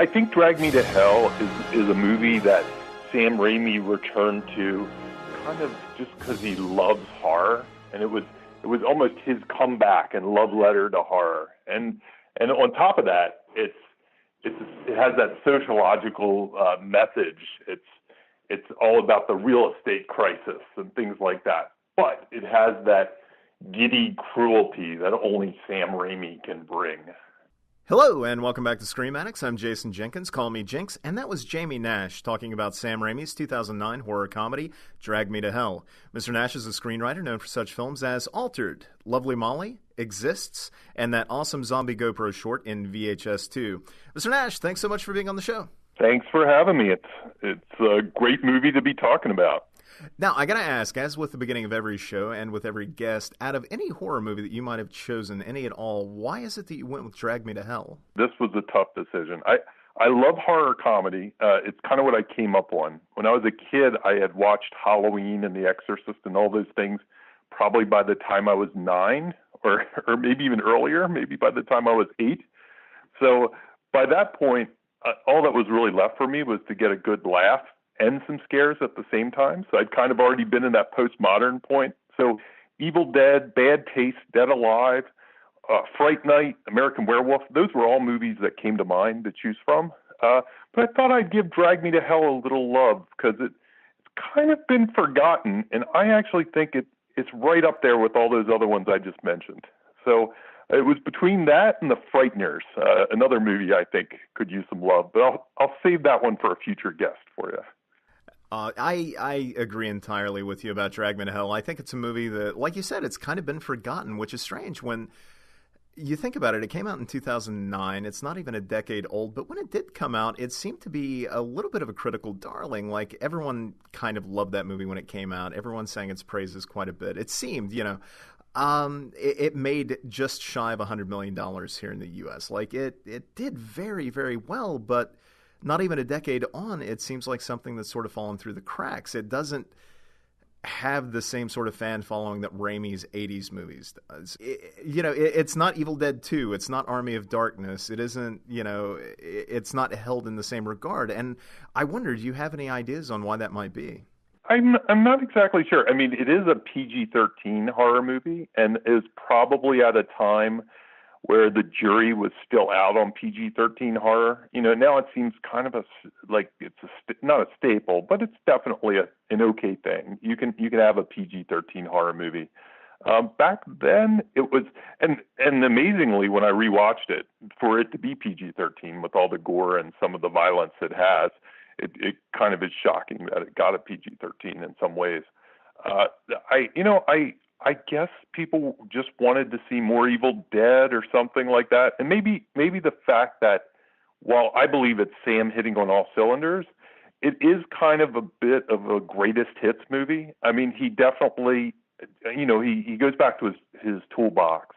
I think Drag Me to Hell is a movie that Sam Raimi returned to kind of just because he loves horror, and it was almost his comeback and love letter to horror. And on top of that, it has that sociological message. It's all about the real estate crisis and things like that. But it has that giddy cruelty that only Sam Raimi can bring. Hello, and welcome back to Scream Addicts. I'm Jason Jenkins, call me Jinx, and that was Jamie Nash talking about Sam Raimi's 2009 horror comedy, Drag Me to Hell. Mr. Nash is a screenwriter known for such films as Altered, Lovely Molly, Exists, and that awesome zombie GoPro short in VHS 2. Mr. Nash, thanks so much for being on the show. Thanks for having me. It's a great movie to be talking about. Now, I gotta ask, as with the beginning of every show and with every guest, out of any horror movie that you might have chosen, any at all, why is it that you went with Drag Me to Hell? This was a tough decision. I love horror comedy. It's kind of what I came up on. When I was a kid, I had watched Halloween and The Exorcist and all those things probably by the time I was 9 or maybe even earlier, maybe by the time I was 8. So by that point, all that was really left for me was to get a good laugh and some scares at the same time. So I'd kind of already been in that postmodern point. So Evil Dead, Bad Taste, Dead Alive, Fright Night, American Werewolf, those were all movies that came to mind to choose from. But I thought I'd give Drag Me to Hell a little love because it's kind of been forgotten, and I actually think it's right up there with all those other ones I just mentioned. So it was between that and The Frighteners, another movie I think could use some love. But I'll save that one for a future guest for you. I agree entirely with you about Drag Me to Hell. I think it's a movie that, like you said, it's kind of been forgotten, which is strange when you think about it. It came out in 2009. It's not even a decade old, but when it did come out, it seemed to be a little bit of a critical darling. Like, everyone kind of loved that movie when it came out. Everyone sang its praises quite a bit. It seemed, it made just shy of $100 million here in the U.S. Like, it did very, very well, but not even a decade on, it seems like something that's sort of fallen through the cracks. It doesn't have the same sort of fan following that Raimi's 80s movies does. It's not Evil Dead 2. It's not Army of Darkness. It isn't, it's not held in the same regard. And I wonder, do you have any ideas on why that might be? I'm not exactly sure. I mean, it is a PG-13 horror movie and is probably at a time where the jury was still out on PG-13 horror. Now it seems kind of not a staple, but it's definitely an okay thing. You can have a PG-13 horror movie. Back then it was, and amazingly when I rewatched it, for it to be PG-13 with all the gore and some of the violence it has, it kind of is shocking that it got a PG-13 in some ways. I guess people just wanted to see more Evil Dead or something like that. And maybe the fact that while I believe it's Sam hitting on all cylinders, it is kind of a bit of a greatest hits movie. I mean, he definitely, he goes back to his toolbox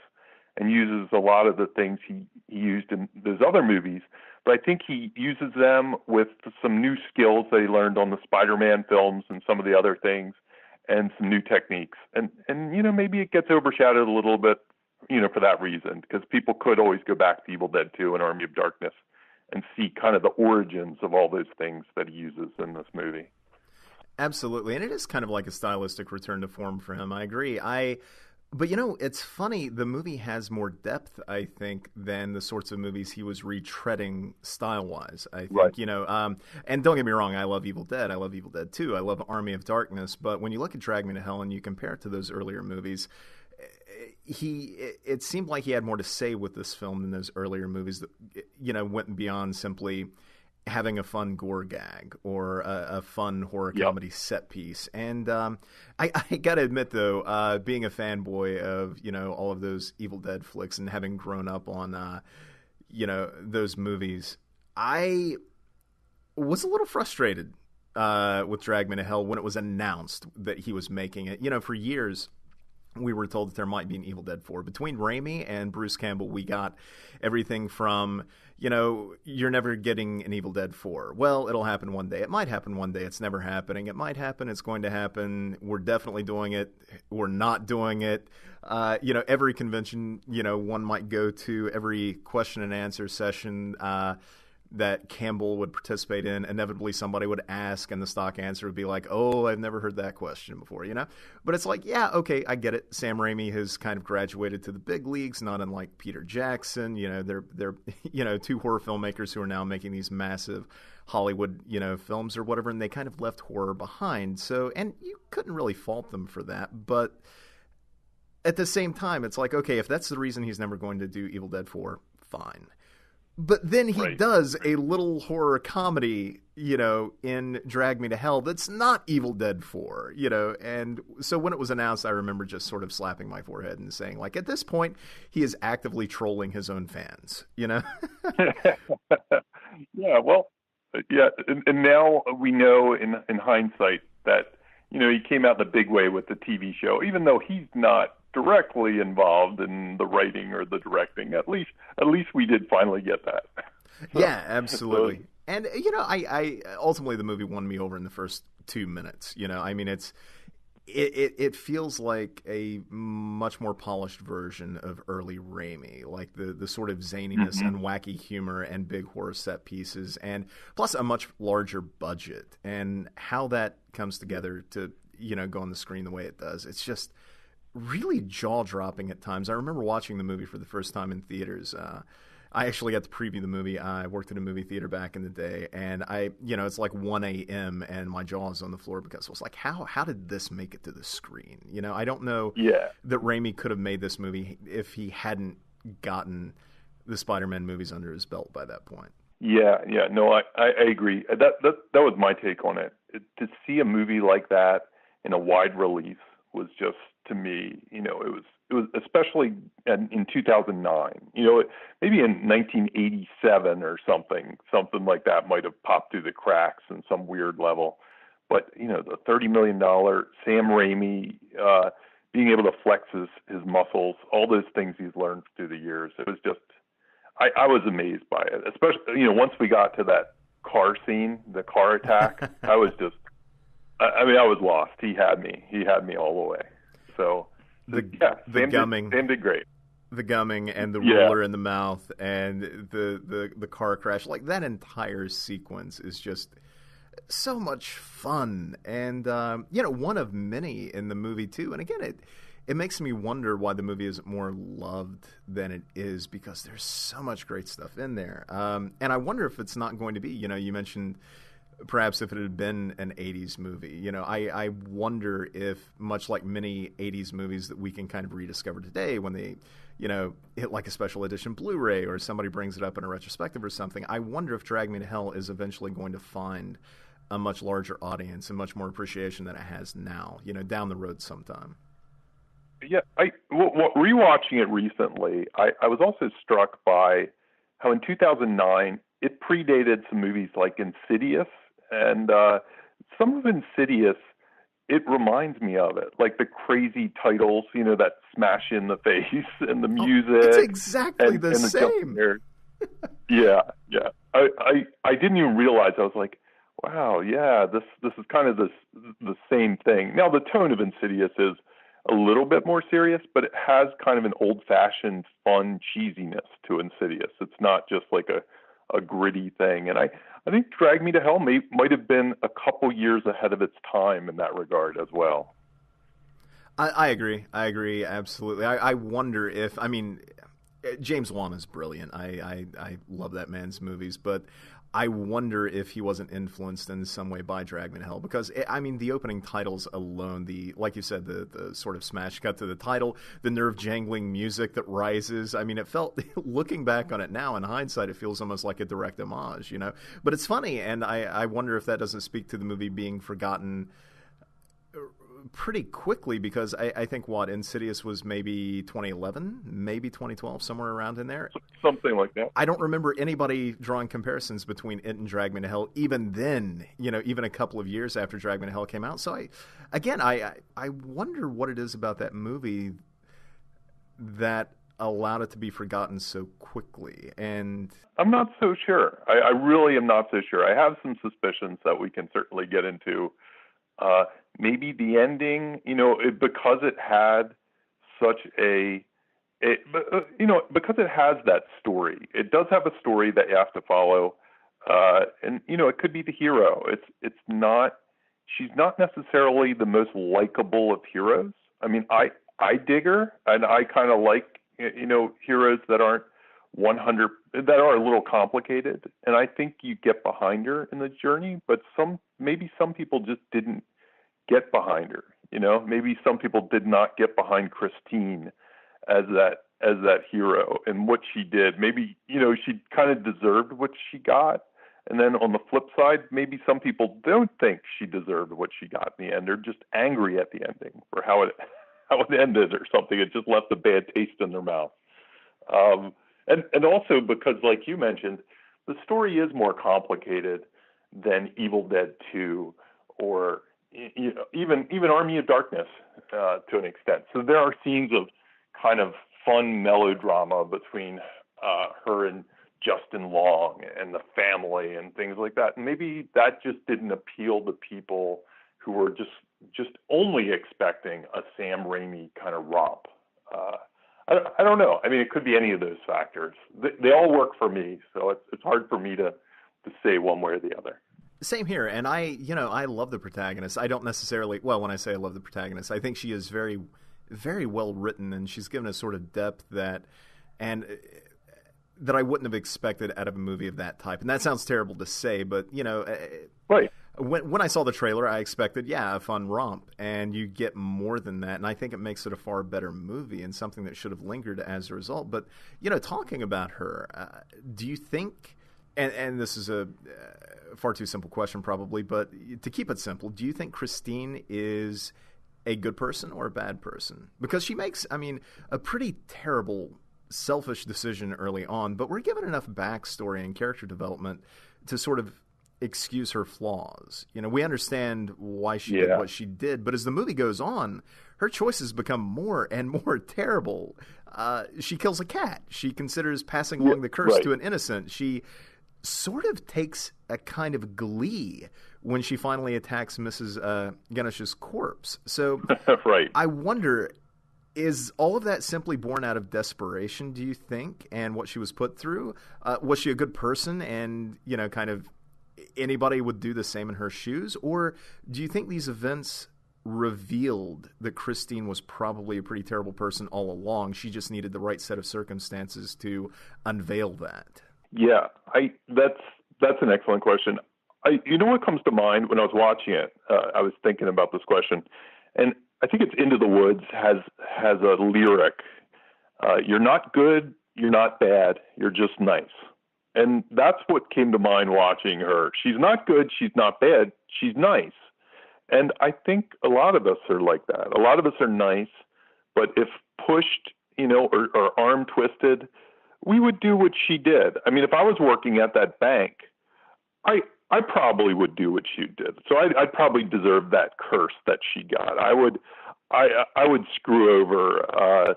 and uses a lot of the things he used in those other movies. But I think he uses them with some new skills that he learned on the Spider-Man films and some of the other things, and some new techniques. And maybe it gets overshadowed a little bit, for that reason, because people could always go back to Evil Dead 2 and Army of Darkness and see kind of the origins of all those things that he uses in this movie. Absolutely. And it is kind of like a stylistic return to form for him. I agree. But it's funny, the movie has more depth, I think, than the sorts of movies he was retreading style-wise, I think. Right. And don't get me wrong, I love Evil Dead. I love Evil Dead 2. I love Army of Darkness. But when you look at Drag Me to Hell and you compare it to those earlier movies, it seemed like he had more to say with this film than those earlier movies that, went beyond simply having a fun gore gag or a fun horror comedy set piece. And I got to admit, though, being a fanboy of, all of those Evil Dead flicks and having grown up on, those movies, I was a little frustrated with Drag Me to Hell when it was announced that he was making it. For years, we were told that there might be an Evil Dead 4. Between Raimi and Bruce Campbell, we got everything from, you're never getting an Evil Dead 4. Well, it'll happen one day. It might happen one day. It's never happening. It might happen. It's going to happen. We're definitely doing it. We're not doing it. Every convention, one might go to, every question and answer session, that Campbell would participate in, inevitably somebody would ask, and the stock answer would be like, "Oh, I've never heard that question before," you know? But it's like, yeah, okay, I get it. Sam Raimi has kind of graduated to the big leagues, not unlike Peter Jackson. You know, they're two horror filmmakers who are now making these massive Hollywood, films or whatever, and they kind of left horror behind. So, and you couldn't really fault them for that, but at the same time, it's like, okay, if that's the reason he's never going to do Evil Dead 4, fine. But then he does a little horror comedy, in Drag Me to Hell that's not Evil Dead 4, and so when it was announced, I remember just sort of slapping my forehead and saying, like, at this point, he is actively trolling his own fans, Yeah, well, yeah, and now we know in hindsight that, he came out the big way with the TV show, even though he's not directly involved in the writing or the directing. At least we did finally get that. Yeah, absolutely. So, and I ultimately the movie won me over in the first 2 minutes. I mean, it feels like a much more polished version of early Raimi, like the sort of zaniness and wacky humor and big horror set pieces, and plus a much larger budget, and how that comes together to go on the screen the way it does. It's just really jaw-dropping at times. I remember watching the movie for the first time in theaters. I actually got to preview the movie. I worked at a movie theater back in the day, and it's like 1 a.m. and my jaw is on the floor because I was like, how did this make it to the screen? I don't know that Raimi could have made this movie if he hadn't gotten the Spider-Man movies under his belt by that point. Yeah, no, I agree. That was my take on it. To see a movie like that in a wide release was just, to me, it was especially in 2009. Maybe in 1987 or something like that might have popped through the cracks in some weird level. But the $30 million Sam Raimi being able to flex his muscles, all those things he's learned through the years. It was just, I was amazed by it. Especially once we got to that car scene, the car attack, I was just, I was lost. He had me all the way. So Sam did great. The gumming and the ruler in the mouth and the car crash, like that entire sequence is just so much fun, and one of many in the movie too. And again, it makes me wonder why the movie isn't more loved than it is, because there's so much great stuff in there. And I wonder if it's not going to be, you mentioned perhaps if it had been an 80s movie. I wonder if, much like many 80s movies that we can kind of rediscover today when they, hit like a special edition Blu-ray or somebody brings it up in a retrospective or something, I wonder if Drag Me to Hell is eventually going to find a much larger audience and much more appreciation than it has now, down the road sometime. Yeah, rewatching it recently, I was also struck by how in 2009 it predated some movies like Insidious, and some of Insidious, it reminds me of it, like the crazy titles, that smash in the face and the music. It's exactly the same. Yeah. I didn't even realize. I was like, wow, yeah, this is kind of the same thing. Now the tone of Insidious is a little bit more serious, but it has kind of an old-fashioned fun cheesiness to Insidious. It's not just like a gritty thing. And I think Drag Me to Hell might have been a couple years ahead of its time in that regard as well. I agree, absolutely. I wonder if, James Wan is brilliant. I love that man's movies, but I wonder if he wasn't influenced in some way by Drag Me to Hell, because the opening titles alone, like you said, the sort of smash cut to the title, the nerve jangling music that rises. It felt, looking back on it now in hindsight, it feels almost like a direct homage, But it's funny, and I wonder if that doesn't speak to the movie being forgotten pretty quickly, because I think Insidious was maybe 2011, maybe 2012, somewhere around in there. Something like that. I don't remember anybody drawing comparisons between it and Drag Me to Hell, even then, even a couple of years after Drag Me to Hell came out. So I wonder what it is about that movie that allowed it to be forgotten so quickly. And I'm not so sure. I really am not so sure. I have some suspicions that we can certainly get into. Maybe the ending, because it had such because it has that story. It does have a story that you have to follow. And it could be the hero. It's not. She's not necessarily the most likable of heroes. I mean, I dig her, and I kind of like heroes that aren't 100, that are a little complicated, and I think you get behind her in the journey. But maybe some people just didn't get behind her. Maybe some people did not get behind Christine as that hero and what she did. Maybe she kind of deserved what she got. And then on the flip side, maybe some people don't think she deserved what she got in the end. They're just angry at the ending or how it ended or something. It just left a bad taste in their mouth. And also because, like you mentioned, the story is more complicated than Evil Dead 2 or even Army of Darkness to an extent. So there are scenes of kind of fun melodrama between her and Justin Long and the family and things like that. And maybe that just didn't appeal to people who were just only expecting a Sam Raimi kind of romp. I don't know. I mean, it could be any of those factors. They all work for me, so it's hard for me to say one way or the other. Same here, and I love the protagonist. I don't necessarily, well, when I say I love the protagonist, I think she is very, very well written, and she's given a sort of depth that I wouldn't have expected out of a movie of that type. And that sounds terrible to say, but right. When I saw the trailer, I expected, a fun romp, and you get more than that, and I think it makes it a far better movie and something that should have lingered as a result. But talking about her, do you think? And this is a far too simple question, probably, but to keep it simple, do you think Christine is a good person or a bad person? Because she makes, a pretty terrible, selfish decision early on, but we're given enough backstory and character development to sort of excuse her flaws. We understand why she did what she did, but as the movie goes on, her choices become more and more terrible. She kills a cat. She considers passing along the curse to an innocent. She sort of takes a kind of glee when she finally attacks Mrs. Ganesh's corpse. So right. I wonder, is all of that simply born out of desperation, do you think, and what she was put through? Was she a good person and, kind of anybody would do the same in her shoes? Or do you think these events revealed that Christine was probably a pretty terrible person all along? She just needed the right set of circumstances to unveil that. Yeah, that's an excellent question. What comes to mind when I was watching it? I was thinking about this question, and I think it's Into the Woods has a lyric. You're not good, you're not bad, you're just nice. And that's what came to mind watching her. She's not good, she's not bad, she's nice. And I think a lot of us are like that. A lot of us are nice, but if pushed, or arm twisted, we would do what she did. I mean, if I was working at that bank, I probably would do what she did. So I'd probably deserve that curse that she got. I would screw over,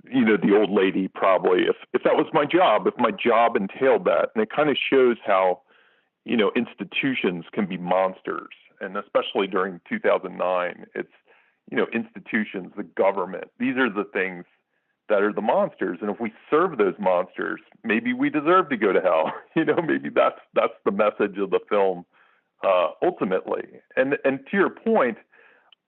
the old lady probably if that was my job, if my job entailed that. And it kind of shows how, institutions can be monsters. And especially during 2009, it's, institutions, the government, these are the things that are the monsters. And if we serve those monsters, maybe we deserve to go to hell. Maybe that's the message of the film, ultimately. And to your point,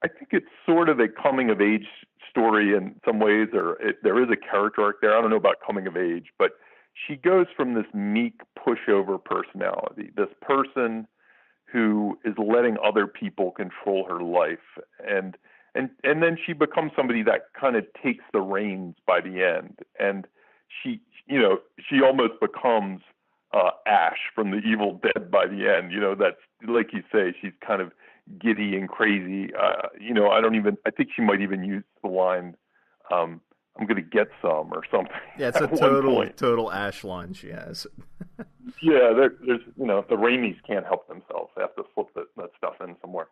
I think it's sort of a coming of age story in some ways, or there is a character arc there. I don't know about coming of age, but she goes from this meek pushover personality, this person who is letting other people control her life, and then she becomes somebody that kind of takes the reins by the end, and she almost becomes Ash from the Evil Dead by the end. That's, like you say, she's kind of giddy and crazy. I think she might even use the line, I'm going to get some or something. Yeah, it's a total Ash line she has. Yeah, there's the Raimis can't help themselves. They have to slip that stuff in somewhere.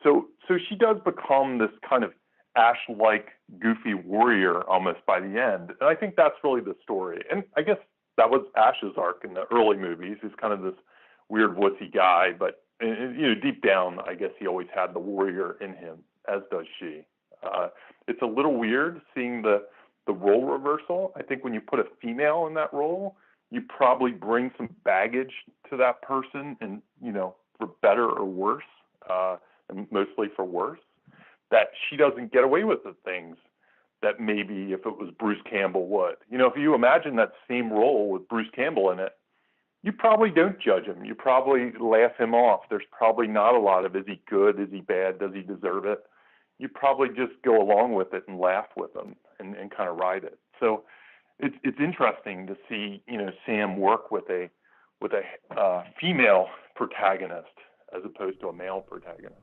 So she does become this kind of Ash-like goofy warrior almost by the end. And I think that's really the story. And I guess that was Ash's arc in the early movies. He's kind of this weird wussy guy, but deep down, I guess he always had the warrior in him, as does she. It's a little weird seeing the role reversal. I think when you put a female in that role, you probably bring some baggage to that person, and for better or worse, and mostly for worse, that she doesn't get away with the things that maybe if it was Bruce Campbell would. If you imagine that same role with Bruce Campbell in it, you probably don't judge him. You probably laugh him off. There's probably not a lot of, is he good? Is he bad? Does he deserve it? You probably just go along with it and laugh with him and kind of ride it. So it's interesting to see, Sam work with a female protagonist as opposed to a male protagonist.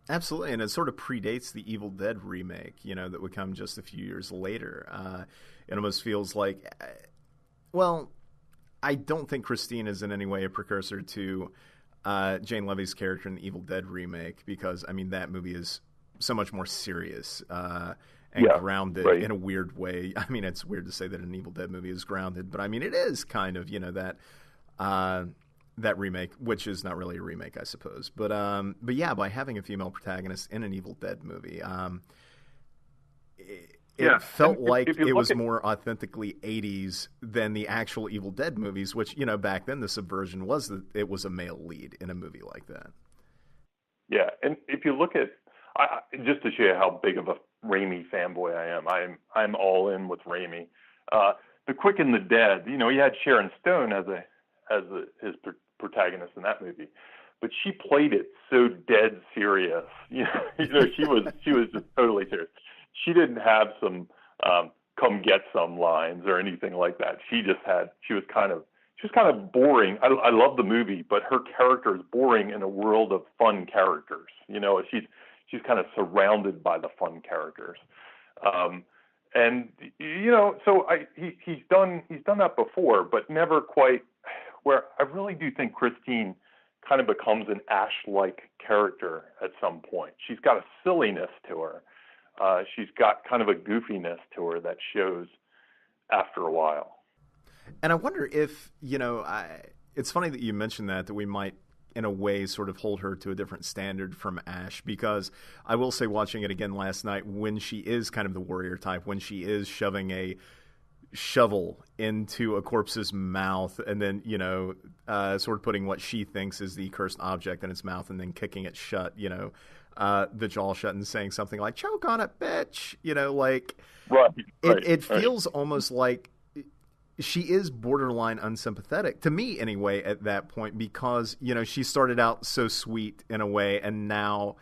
Absolutely, and it sort of predates the Evil Dead remake, that would come just a few years later. It almost feels like, I don't think Christine is in any way a precursor to Jane Levy's character in the Evil Dead remake, because, that movie is so much more serious and grounded in a weird way. It's weird to say that an Evil Dead movie is grounded, but it is kind of, that remake, which is not really a remake, I suppose. But yeah, by having a female protagonist in an Evil Dead movie, it felt like it was more authentically 80s than the actual Evil Dead movies, which, back then the subversion was that it was a male lead in a movie like that. Yeah, and if you look at, just to show you how big of a Raimi fanboy I am, I'm all in with Raimi. The Quick and the Dead, he had Sharon Stone as his protagonist in that movie, but she played it so dead serious. She was just totally serious. She didn't have some come get some lines or anything like that. She was kind of boring. I love the movie, but her character is boring in a world of fun characters. She's kind of surrounded by the fun characters. And so he's done that before, but never quite where I really do think Christine kind of becomes an Ash-like character at some point. She's got a silliness to her. She's got kind of a goofiness to her that shows after a while. And I wonder if, it's funny that you mentioned that we might, in a way, sort of hold her to a different standard from Ash, because I will say, watching it again last night, when she is kind of the warrior type, when she is shoving a shovel into a corpse's mouth and then, sort of putting what she thinks is the cursed object in its mouth and then kicking it shut, the jaw shut and saying something like, choke on it, bitch, it feels almost like she is borderline unsympathetic to me anyway at that point, because she started out so sweet in a way, and now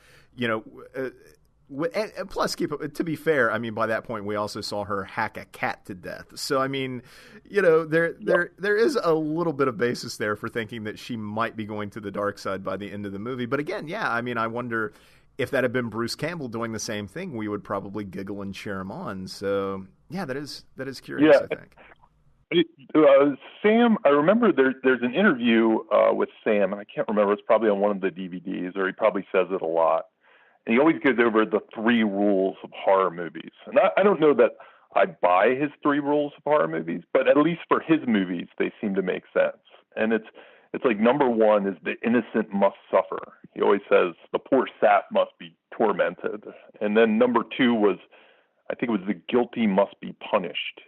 and plus, to be fair, by that point we also saw her hack a cat to death. So there is a little bit of basis there for thinking that she might be going to the dark side by the end of the movie. But again, I wonder if that had been Bruce Campbell doing the same thing, we would probably giggle and cheer him on. So yeah, that is curious. I think. Sam, I remember there's an interview with Sam, and I can't remember, it's probably on one of the DVDs, or he probably says it a lot. And he always goes over the 3 rules of horror movies. And I don't know that I buy his 3 rules of horror movies, but at least for his movies, they seem to make sense. And it's like, number 1 is the innocent must suffer. He always says the poor sap must be tormented. And then number 2 was, I think it was the guilty must be punished.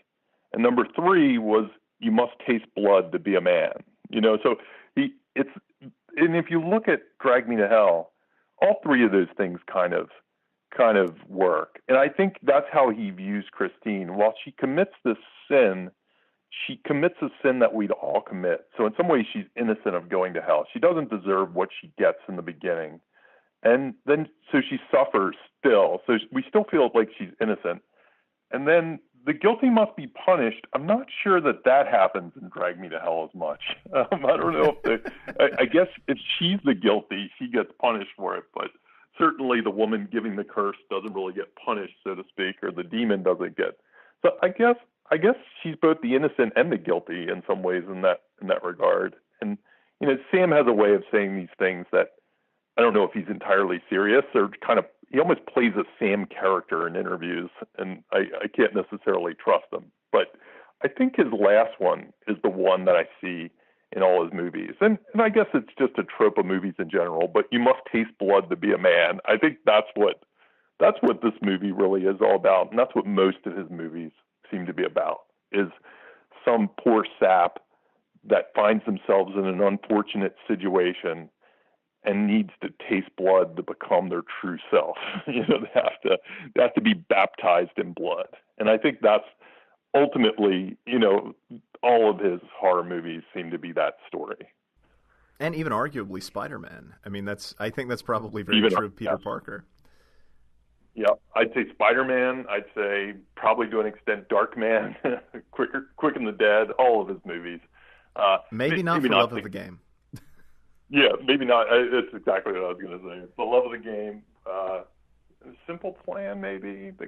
And number 3 was you must taste blood to be a man. So and if you look at Drag Me to Hell, all 3 of those things kind of work. And I think that's how he views Christine. While she commits this sin, she commits a sin that we'd all commit. So in some ways, she's innocent of going to hell. She doesn't deserve what she gets in the beginning. And then, so she suffers still. So we still feel like she's innocent. And then the guilty must be punished. I'm not sure that happens in Drag Me to Hell as much. I don't know if I guess if she's the guilty, she gets punished for it. But certainly the woman giving the curse doesn't really get punished, so to speak, or the demon doesn't get. So I guess she's both the innocent and the guilty in some ways in that regard. And Sam has a way of saying these things that I don't know if he's entirely serious or he almost plays a Sam character in interviews, and I can't necessarily trust him. But I think his last one is the one that I see in all his movies. And I guess it's just a trope of movies in general, but you must taste blood to be a man. I think that's what this movie really is all about, and that's what most of his movies seem to be about, is some poor sap that finds themselves in an unfortunate situation and needs to taste blood to become their true self. You know, they have to be baptized in blood. And I think that's ultimately, you know, all of his horror movies seem to be that story. And even arguably Spider-Man. I mean, I think that's probably very true of Peter Parker. Yeah, I'd say Spider-Man. I'd say probably to an extent Darkman, Quick and the Dead, all of his movies. Maybe not for Love of the Game. Yeah, maybe not. It's exactly what I was going to say. The Love of the Game, Simple Plan, maybe the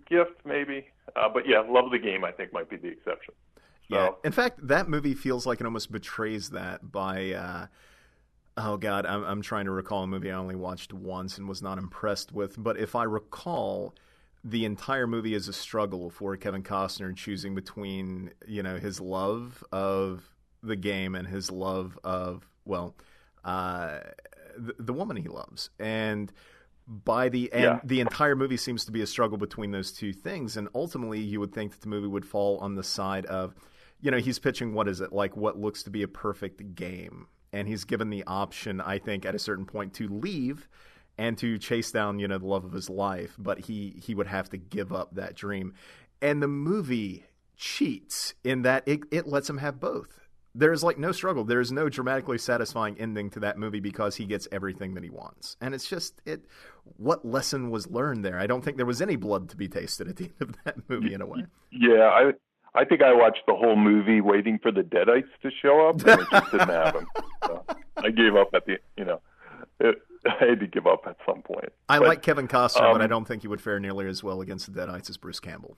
Gift, maybe. But yeah, Love of the Game, I think, might be the exception. So, yeah. In fact, that movie feels like it almost betrays that by. Oh God, I'm trying to recall a movie I only watched once and was not impressed with. But if I recall, the entire movie is a struggle for Kevin Costner choosing between, you know, his love of the game and his love of, well, the woman he loves. And by the end, the entire movie seems to be a struggle between those two things. And ultimately, you would think that the movie would fall on the side of, you know, he's pitching, what is it, like what looks to be a perfect game. And he's given the option, I think, at a certain point to leave and to chase down, you know, the love of his life. But he would have to give up that dream. And the movie cheats in that it lets him have both. There's like no struggle. There's no dramatically satisfying ending to that movie because he gets everything that he wants. And it's just, what lesson was learned there? I don't think there was any blood to be tasted at the end of that movie in a way. Yeah, I think I watched the whole movie waiting for the Deadites to show up, and it just didn't happen. So I gave up at I had to give up at some point. I like Kevin Costner, but I don't think he would fare nearly as well against the Deadites as Bruce Campbell.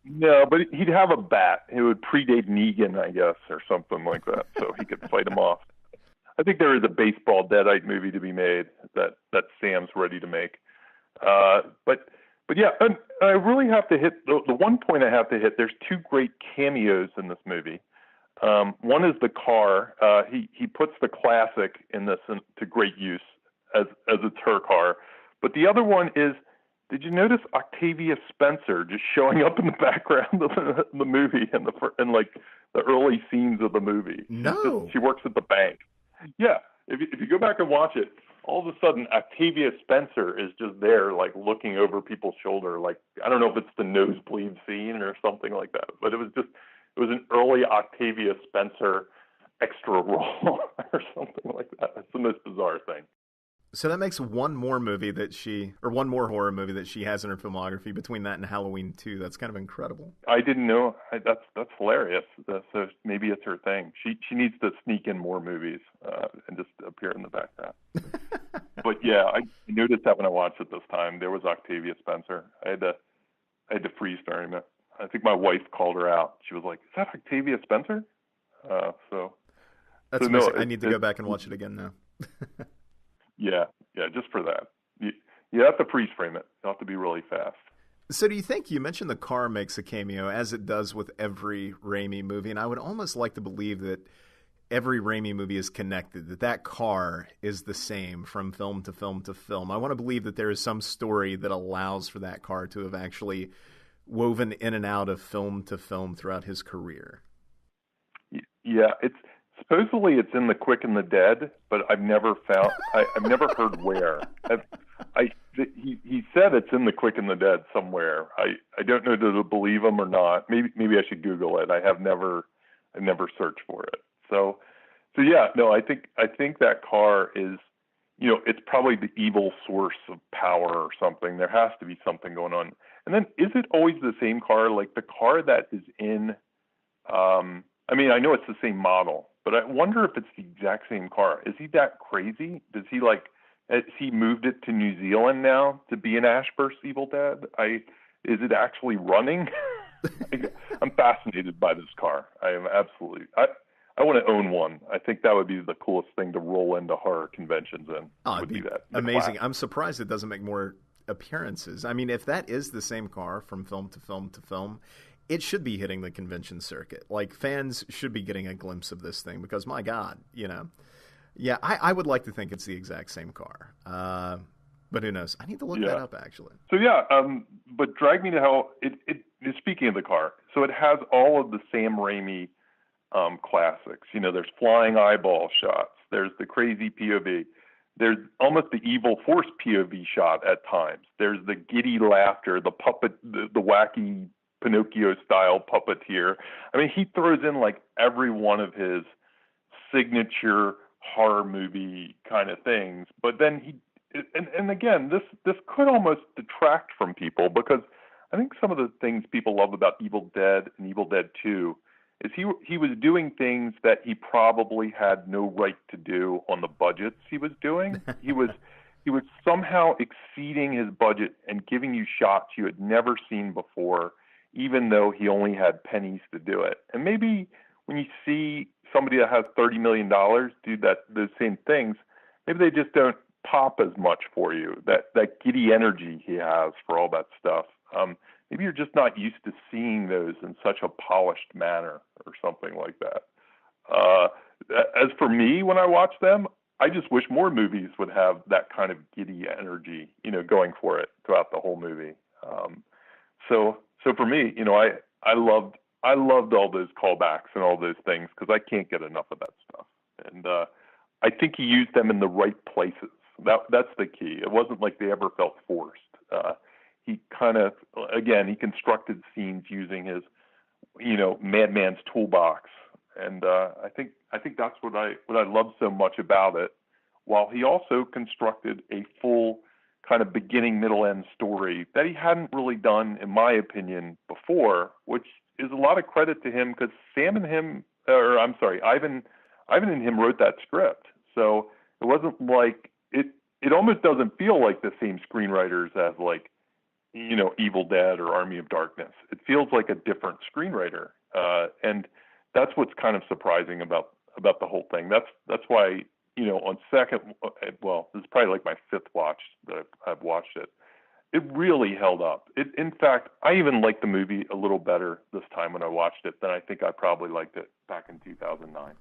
No, but he'd have a bat. It would predate Negan, I guess, or something like that, so he could fight him off. I think there is a baseball Deadite movie to be made that Sam's ready to make. But yeah, and I really have to hit the one point I have to hit. There's two great cameos in this movie. One is the car. He puts the classic in this to great use as it's her car. But the other one is, did you notice Octavia Spencer just showing up in the background of the movie in like the early scenes of the movie? No, she works at the bank. Yeah, if you go back and watch it, all of a sudden Octavia Spencer is just there, like looking over people's shoulder. Like, I don't know if it's the nosebleed scene or something like that, but it was an early Octavia Spencer extra role or something like that. It's the most bizarre thing. So that makes one more horror movie that she has in her filmography between that and Halloween 2. That's kind of incredible. I didn't know. That's hilarious. So maybe it's her thing. She needs to sneak in more movies and just appear in the background. But yeah, I noticed that when I watched it this time. There was Octavia Spencer. I had to freeze during it. I think my wife called her out. She was like, "Is that Octavia Spencer?" That's amazing. I need to go back and watch it again now. Yeah, just for that. You have to freeze frame it. You have to be really fast. So do you think, you mentioned the car makes a cameo, as it does with every Raimi movie, and I would almost like to believe that every Raimi movie is connected, that car is the same from film to film to film. I want to believe that there is some story that allows for that car to have actually woven in and out of film to film throughout his career. Yeah, supposedly it's in the Quick and the Dead, but I've never heard where. He said it's in the Quick and the Dead somewhere. I don't know to believe him or not. Maybe I should Google it. I've never searched for it. So yeah, no, I think that car is, you know, it's probably the evil source of power or something. There has to be something going on. And then, is it always the same car? Like the car that is in, I mean, I know it's the same model, but I wonder if it's the exact same car. Is he that crazy? Has he moved it to New Zealand now to be in Ash vs. Evil Dead? Is it actually running? I'm fascinated by this car. I am absolutely. I want to own one. I think that would be the coolest thing to roll into horror conventions in. Would be that amazing. Class. I'm surprised it doesn't make more appearances. I mean, if that is the same car from film to film to film, it should be hitting the convention circuit. Like, fans should be getting a glimpse of this thing because, my God, you know. Yeah, I would like to think it's the exact same car. But who knows? I need to look that up, actually. So, yeah, but Drag Me to Hell, speaking of the car, so it has all of the Sam Raimi classics. There's flying eyeball shots. There's the crazy POV. There's almost the evil force POV shot at times. There's the giddy laughter, the puppet, the wacky Pinocchio-style puppeteer. I mean, he throws in like every one of his signature horror movie kind of things. But then and again, this could almost detract from people, because I think some of the things people love about Evil Dead and Evil Dead 2 is he was doing things that he probably had no right to do on the budgets he was doing. He was somehow exceeding his budget and giving you shots you had never seen before, even though he only had pennies to do it. And maybe when you see somebody that has $30 million do those same things, maybe they just don't pop as much for you. That giddy energy he has for all that stuff. Maybe you're just not used to seeing those in such a polished manner or something like that. As for me, when I watch them, I just wish more movies would have that kind of giddy energy, going for it throughout the whole movie. So for me, I loved all those callbacks and all those things, because I can't get enough of that stuff. And I think he used them in the right places. That's the key. It wasn't like they ever felt forced. He kind of, again, he constructed scenes using his, madman's toolbox, and I think that's what I love so much about it. While he also constructed a full kind of beginning, middle, end story that he hadn't really done, in my opinion, before, which is a lot of credit to him, because Ivan and him wrote that script, so it wasn't like it. It almost doesn't feel like the same screenwriters as like, Evil Dead or Army of Darkness. It feels like a different screenwriter, and that's what's kind of surprising about the whole thing. That's why, on second, well, this is probably like my fifth watch that I've watched it. It really held up. In fact, I even liked the movie a little better this time when I watched it than I think I probably liked it back in 2009.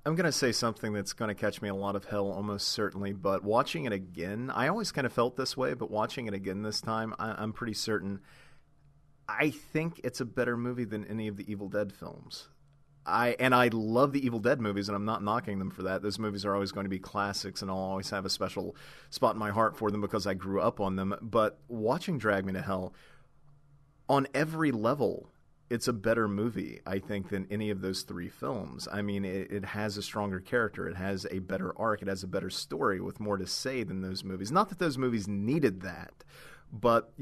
I'm going to say something that's going to catch me a lot of hell, almost certainly, but watching it again, I always kind of felt this way, but watching it again this time, I'm pretty certain. I think it's a better movie than any of the Evil Dead films. I love the Evil Dead movies, and I'm not knocking them for that. Those movies are always going to be classics, and I'll always have a special spot in my heart for them because I grew up on them. But watching Drag Me to Hell, on every level, it's a better movie, I think, than any of those three films. I mean, it has a stronger character. It has a better arc. It has a better story with more to say than those movies. Not that those movies needed that, but,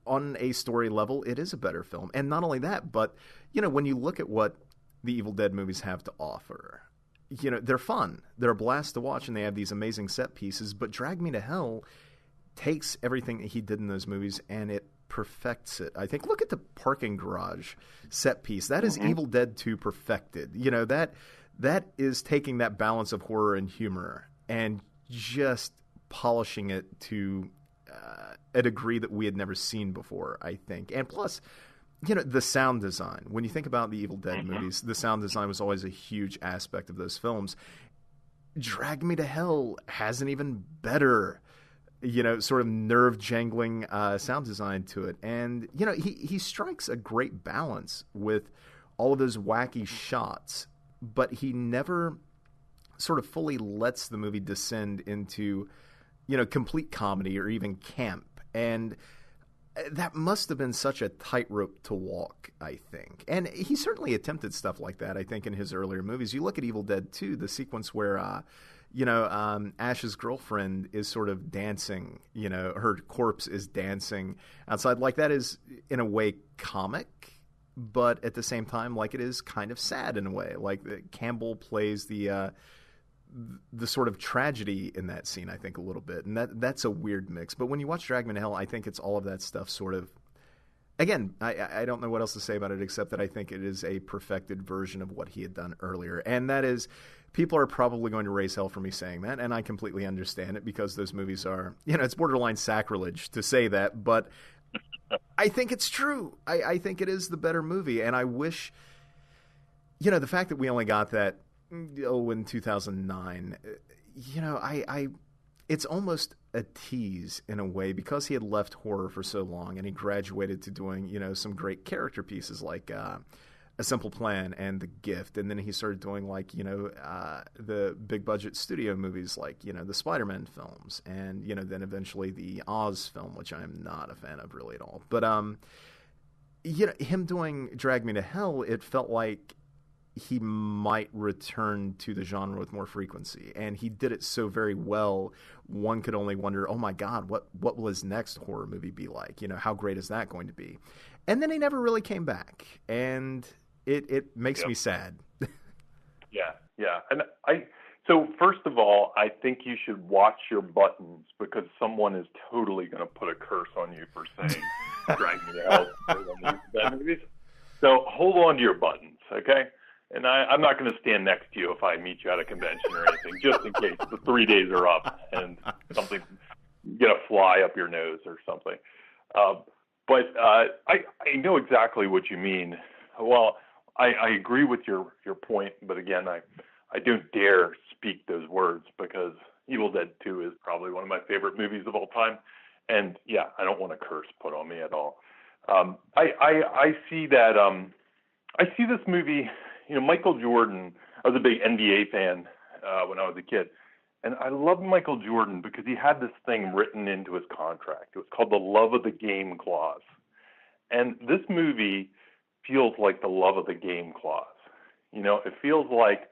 on a story level, it is a better film. And not only that, but, when you look at what the Evil Dead movies have to offer, they're fun. They're a blast to watch, and they have these amazing set pieces. But Drag Me to Hell takes everything that he did in those movies, and it perfects it. I think, look at the parking garage set piece. That is Evil Dead 2 perfected. That is taking that balance of horror and humor and just polishing it to a degree that we had never seen before, I think. And plus, the sound design. When you think about the Evil Dead movies, the sound design was always a huge aspect of those films. Drag Me to Hell has an even better sort of nerve-jangling sound design to it. And, he strikes a great balance with all of those wacky shots, but he never sort of fully lets the movie descend into, complete comedy or even camp. And that must have been such a tightrope to walk, I think. And he certainly attempted stuff like that, I think, in his earlier movies. You look at Evil Dead 2, the sequence where Ash's girlfriend is sort of dancing, her corpse is dancing outside. Like, that is, in a way, comic, but at the same time, like, it is kind of sad in a way. Like, Campbell plays the sort of tragedy in that scene, I think, a little bit. And that's a weird mix. But when you watch Drag Me to Hell, I think it's all of that stuff sort of... Again, I don't know what else to say about it except that I think it is a perfected version of what he had done earlier. And that is... People are probably going to raise hell for me saying that, and I completely understand it because those movies are, it's borderline sacrilege to say that, but I think it's true. I think it is the better movie, and I wish, the fact that we only got that, in 2009, it's almost a tease in a way because he had left horror for so long and he graduated to doing, some great character pieces like A Simple Plan and The Gift, and then he started doing like the big budget studio movies like the Spider-Man films, and then eventually the Oz film, which I am not a fan of really at all. But him doing Drag Me to Hell, it felt like he might return to the genre with more frequency, and he did it so very well. One could only wonder, oh my God, what will his next horror movie be like? How great is that going to be? And then he never really came back, and it makes me sad. Yeah. And so first of all, I think you should watch your buttons, because someone is totally going to put a curse on you for saying Drag Me to Hell. So hold on to your buttons, okay? And I'm not going to stand next to you if I meet you at a convention or anything, just in case the 3 days are up and something, get a fly up your nose or something. But I know exactly what you mean. Well, I agree with your point, but again, I don't dare speak those words, because Evil Dead 2 is probably one of my favorite movies of all time. And yeah, I don't want a curse put on me at all. I see that, I see this movie, Michael Jordan. I was a big NBA fan when I was a kid. And I loved Michael Jordan because he had this thing written into his contract. It was called the love of the game clause. And this movie feels like the love of the game clause. It feels like,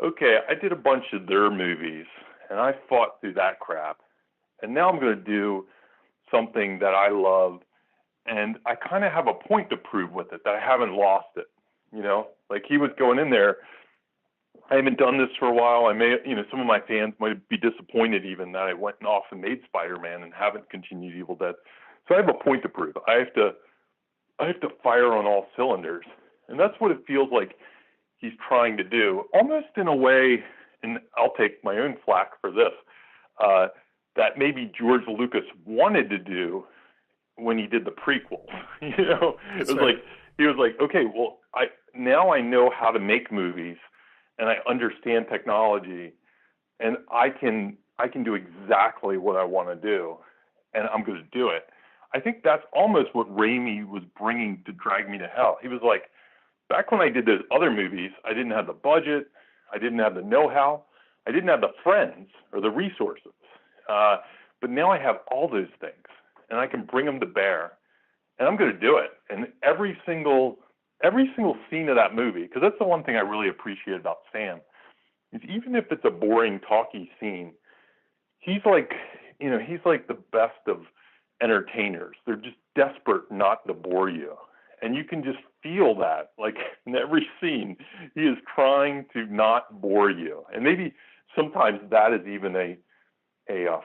okay, I did a bunch of their movies and I fought through that crap. And now I'm going to do something that I love. And I kind of have a point to prove with it, that I haven't lost it. Like he was going in there, I haven't done this for a while. I may, some of my fans might be disappointed even that I went off and made Spider-Man and haven't continued Evil Dead. So I have a point to prove. I have to fire on all cylinders. And that's what it feels like he's trying to do, almost in a way, and I'll take my own flack for this, that maybe George Lucas wanted to do when he did the prequel. It was like, he was like, okay, well, now I know how to make movies, and I understand technology, and I can do exactly what I want to do, and I'm going to do it. I think that's almost what Raimi was bringing to Drag Me to Hell. He was like, back when I did those other movies, I didn't have the budget, I didn't have the know-how, I didn't have the friends or the resources, but now I have all those things, and I can bring them to bear, and I'm going to do it. And every single scene of that movie, because that's the one thing I really appreciate about Sam, is even if it's a boring, talky scene, he's like the best of entertainers. They're just desperate not to bore you. And you can just feel that, like in every scene, he is trying to not bore you. And maybe sometimes that is even a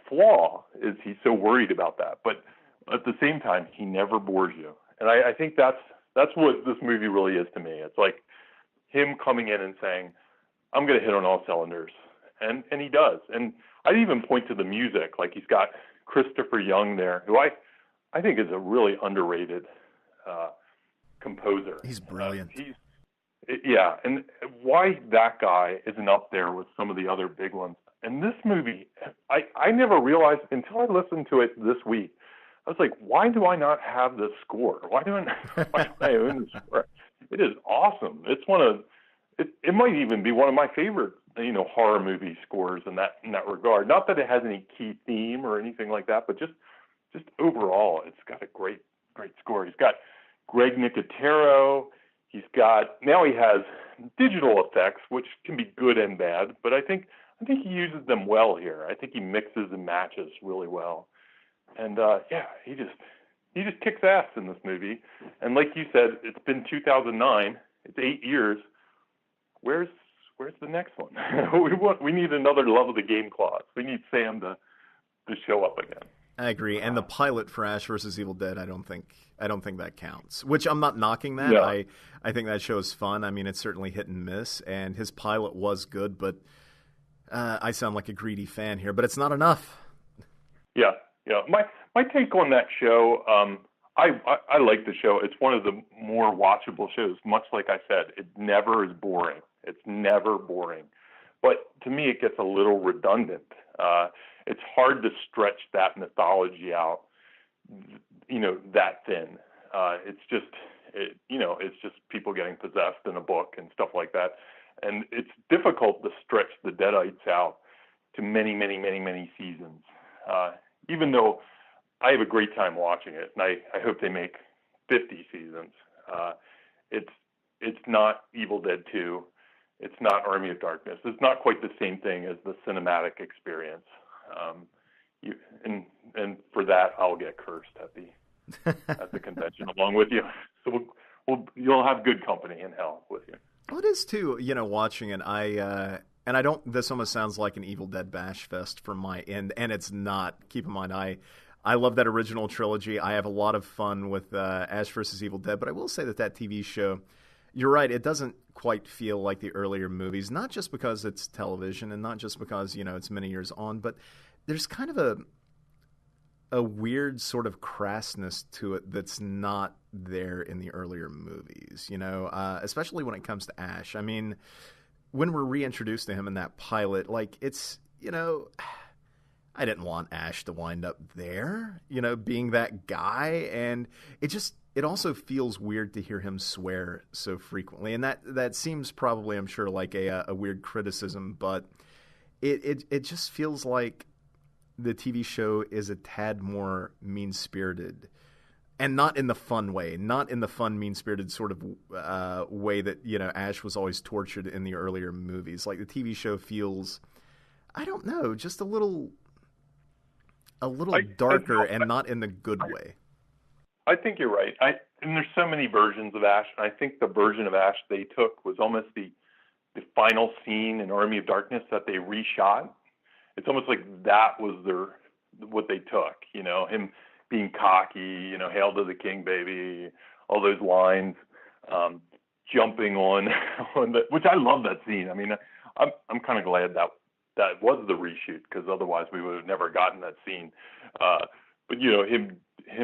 flaw, is he's so worried about that. But at the same time, he never bores you. And I think that's what this movie really is to me. It's like him coming in and saying, I'm going to hit on all cylinders. And he does. And I'd even point to the music. Like he's got Christopher Young there, who I think is a really underrated composer. He's brilliant. Yeah. And why that guy isn't up there with some of the other big ones. And this movie, I never realized until I listened to it this week. I was like, why do I not have this score? Why do I own this score? It is awesome. It's it might even be one of my favorite, horror movie scores in that regard. Not that it has any key theme or anything like that, but just overall, it's got a great score. He's got Greg Nicotero. Now he has digital effects, which can be good and bad, but I think he uses them well here. I think he mixes and matches really well. And he just kicks ass in this movie. And like you said, it's been 2009. It's 8 years. Where's the next one? we need another love of the game clause. We need Sam to show up again. I agree. And the pilot for Ash versus Evil Dead, I don't think that counts. Which I'm not knocking that. Yeah. I think that show is fun. I mean, it's certainly hit and miss. And his pilot was good, but I sound like a greedy fan here. But it's not enough. Yeah. Yeah, my take on that show, I like the show. It's one of the more watchable shows. Much like I said, it never is boring. It's never boring. But to me, it gets a little redundant. It's hard to stretch that mythology out, that thin. It's just people getting possessed in a book and stuff like that. And it's difficult to stretch the Deadites out to many, many, many, many seasons. Even though I have a great time watching it, and I hope they make 50 seasons. It's not Evil Dead 2. It's not Army of Darkness. It's not quite the same thing as the cinematic experience. And for that, I'll get cursed at the convention along with you. So you'll have good company in hell with you. Well, it is too. Watching it, and I don't. This almost sounds like an Evil Dead bash fest from my end, and it's not. Keep in mind, I love that original trilogy. I have a lot of fun with Ash vs. Evil Dead, but I will say that TV show, you're right, it doesn't quite feel like the earlier movies, not just because it's television and not just because, it's many years on, but there's kind of a weird sort of crassness to it that's not there in the earlier movies, especially when it comes to Ash. I mean, when we're reintroduced to him in that pilot, like it's, I didn't want Ash to wind up there, being that guy. And it also feels weird to hear him swear so frequently. And that seems probably, I'm sure, like a weird criticism, but it just feels like the TV show is a tad more mean-spirited, and not in the fun way, not in the fun, mean-spirited sort of way that, Ash was always tortured in the earlier movies. Like the TV show feels, I don't know, just a little darker and not in the good way. I think you're right. And there's so many versions of Ash, and I think the version of Ash they took was almost the final scene in Army of Darkness that they reshot. It's almost like that was what they took, him being cocky, hail to the king, baby, all those lines, jumping on which I love that scene. I mean, I'm kind of glad that was the reshoot, because otherwise we would have never gotten that scene. But him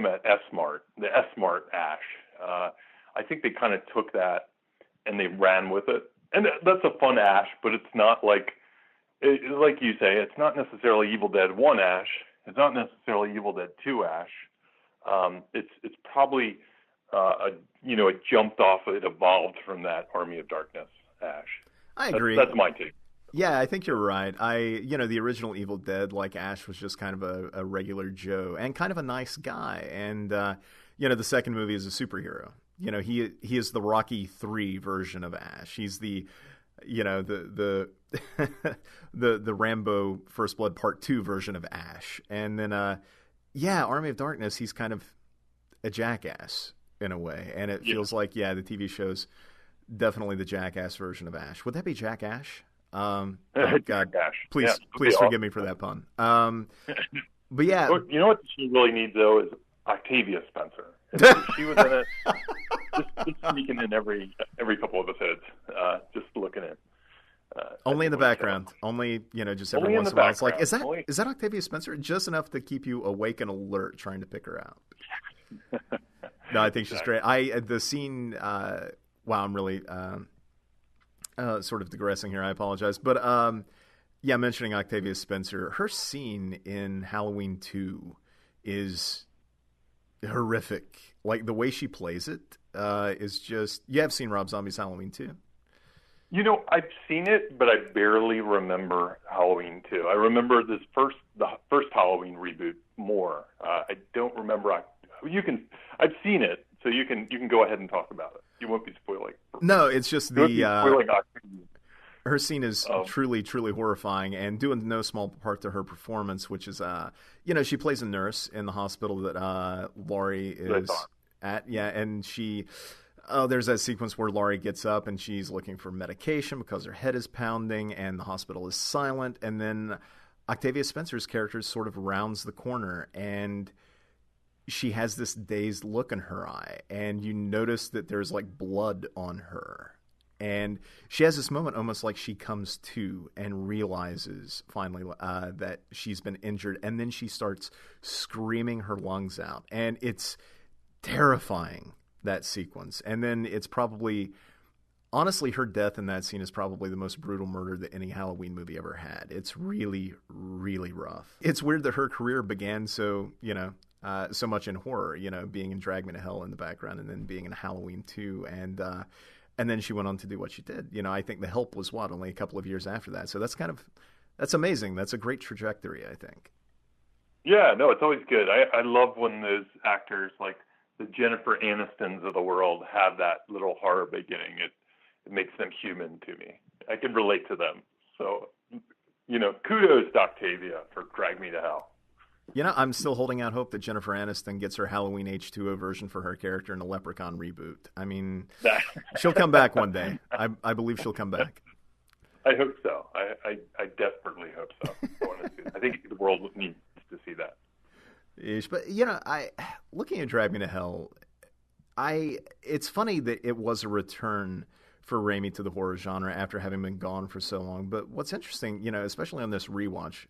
at S-Mart, the S-Mart Ash, I think they kind of took that and they ran with it. And that's a fun Ash, but it's not like you say, it's not necessarily Evil Dead 1 Ash. It's not necessarily Evil Dead 2 Ash. It's probably it jumped off, it evolved from that Army of Darkness Ash. I agree. That's my take. Yeah, I think you're right. The original Evil Dead, like Ash, was just kind of a regular Joe and kind of a nice guy. And the second movie is a superhero. He is the Rocky III version of Ash. He's the the Rambo First Blood Part 2 version of Ash. And then Army of Darkness, he's kind of a jackass in a way. And it feels like the TV show's definitely the jackass version of Ash. Would that be Jack Ash? God, please forgive me for that pun. But yeah, you know what she really needs though is Octavia Spencer. If she was in it, just sneaking in every couple of episodes, just looking in. Only in the background. Only just every once in a while. It's like, is that Octavia Spencer? Just enough to keep you awake and alert, trying to pick her out. No, I think she's great. The scene. Wow, I'm really. Sort of digressing here, I apologize. But, mentioning Octavia Spencer, her scene in Halloween 2 is horrific. Like, the way she plays it is just... You have seen Rob Zombie's Halloween 2? I've seen it, but I barely remember Halloween 2. I remember the first Halloween reboot more. I don't remember... I've seen it, so you can go ahead and talk about it. You won't be spoiling. No, it's just her scene is truly, truly horrifying, and due in no small part to her performance, which is, she plays a nurse in the hospital that Laurie is at. Yeah, and there's that sequence where Laurie gets up and she's looking for medication because her head is pounding and the hospital is silent, and then Octavia Spencer's character sort of rounds the corner and she has this dazed look in her eye, and you notice that there's like blood on her. And she has this moment almost like she comes to and realizes finally that she's been injured. And then she starts screaming her lungs out. And it's terrifying, that sequence. And then it's probably, honestly, her death in that scene is probably the most brutal murder that any Halloween movie ever had. It's really, really rough. It's weird that her career began so, so much in horror, being in Drag Me to Hell in the background and then being in Halloween 2. And then she went on to do what she did. I think The Help was only a couple of years after that. So that's amazing. That's a great trajectory, I think. Yeah, no, it's always good. I love when those actors like the Jennifer Anistons of the world have that little horror beginning. It makes them human to me. I can relate to them. So, kudos to Octavia for Drag Me to Hell. I'm still holding out hope that Jennifer Aniston gets her Halloween H2O version for her character in a Leprechaun reboot. I mean, she'll come back one day. I believe she'll come back. I hope so. I desperately hope so. I think the world needs to see that. But, looking at Drag Me to Hell, it's funny that it was a return for Raimi to the horror genre after having been gone for so long. But what's interesting, especially on this rewatch,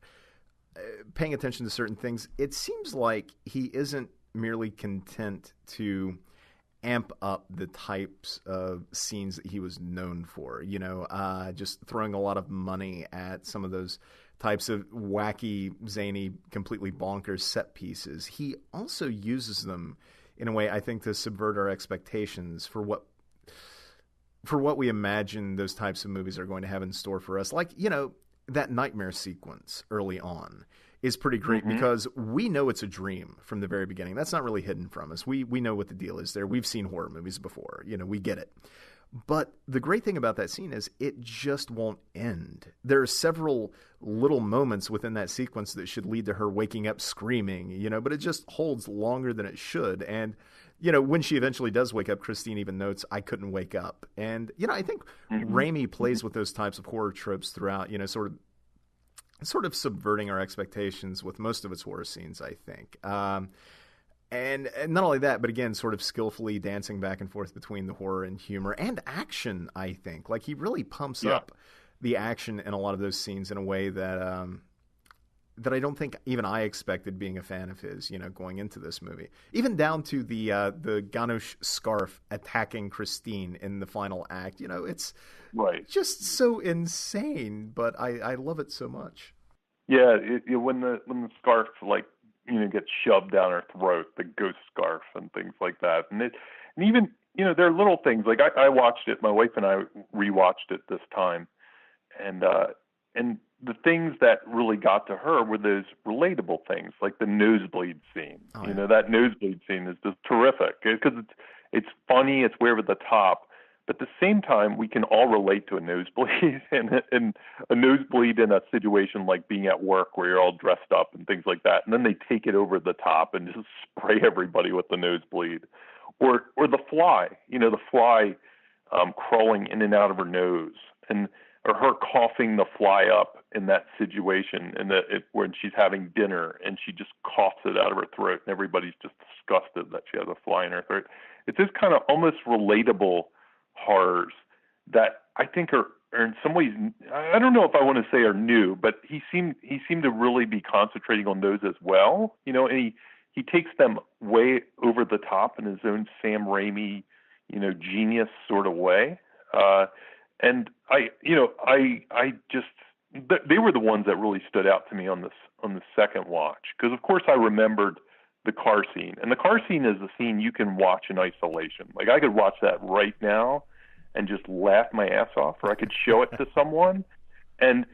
paying attention to certain things, it seems like he isn't merely content to amp up the types of scenes that he was known for, just throwing a lot of money at some of those types of wacky, zany, completely bonkers set pieces. He also uses them in a way, I think, to subvert our expectations for what we imagine those types of movies are going to have in store for us. Like, that nightmare sequence early on is pretty great because we know it's a dream from the very beginning. That's not really hidden from us. We know what the deal is there. We've seen horror movies before. We get it. But the great thing about that scene is it just won't end. There are several little moments within that sequence that should lead to her waking up screaming, but it just holds longer than it should. And, when she eventually does wake up, Christine even notes, "I couldn't wake up." And, I think Raimi plays with those types of horror tropes throughout, sort of subverting our expectations with most of its horror scenes, I think. And not only that, but again, sort of skillfully dancing back and forth between the horror and humor and action, I think. Like, he really pumps up the action in a lot of those scenes in a way that that I don't think even I expected, being a fan of his, going into this movie. Even down to the Ganush scarf attacking Christine in the final act. It's just so insane, but I love it so much. Yeah, when the scarf gets shoved down her throat, the ghost scarf and things like that, and even there are little things like I watched it. My wife and I rewatched it this time, and the things that really got to her were those relatable things, like the nosebleed scene. Oh, yeah. That nosebleed scene is just terrific because it's funny, it's way over the top, but at the same time, we can all relate to a nosebleed and a nosebleed in a situation like being at work where you're all dressed up and things like that, and then they take it over the top and just spray everybody with the nosebleed, or the fly, the fly crawling in and out of her nose, or her coughing the fly up in that situation, and when she's having dinner and she just coughs it out of her throat, and everybody's just disgusted that she has a fly in her throat. It's this kind of almost relatable horrors that I think are in some ways, I don't know if I want to say are new, but he seemed to really be concentrating on those as well, and he takes them way over the top in his own Sam Raimi, genius sort of way. And they were the ones that really stood out to me on the second watch, because of course I remembered the car scene, and the car scene is a scene you can watch in isolation. Like, I could watch that right now and just laugh my ass off, or I could show it to someone. And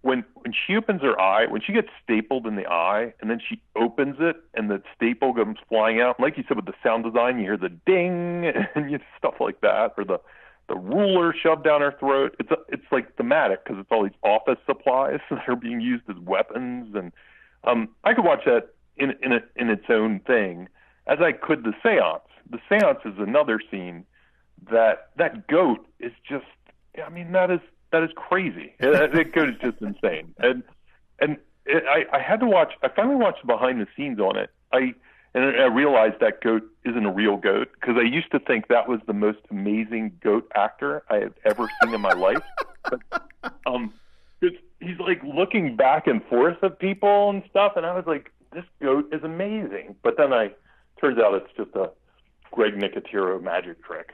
when she opens her eye, when she gets stapled in the eye, and then she opens it and the staple comes flying out, like you said with the sound design, you hear the ding and stuff like that, or the ruler shoved down her throat. It's like thematic because it's all these office supplies that are being used as weapons, and I could watch that in its own thing, as I could the seance. The seance is another scene that goat is just. I mean, that is crazy. That goat is just insane, and I had to watch. I finally watched behind the scenes on it. And I realized that goat isn't a real goat, because I used to think that was the most amazing goat actor I had ever seen in my life. But, he's like looking back and forth at people and stuff, and I was like, this goat is amazing. But then turns out it's just a Greg Nicotero magic trick.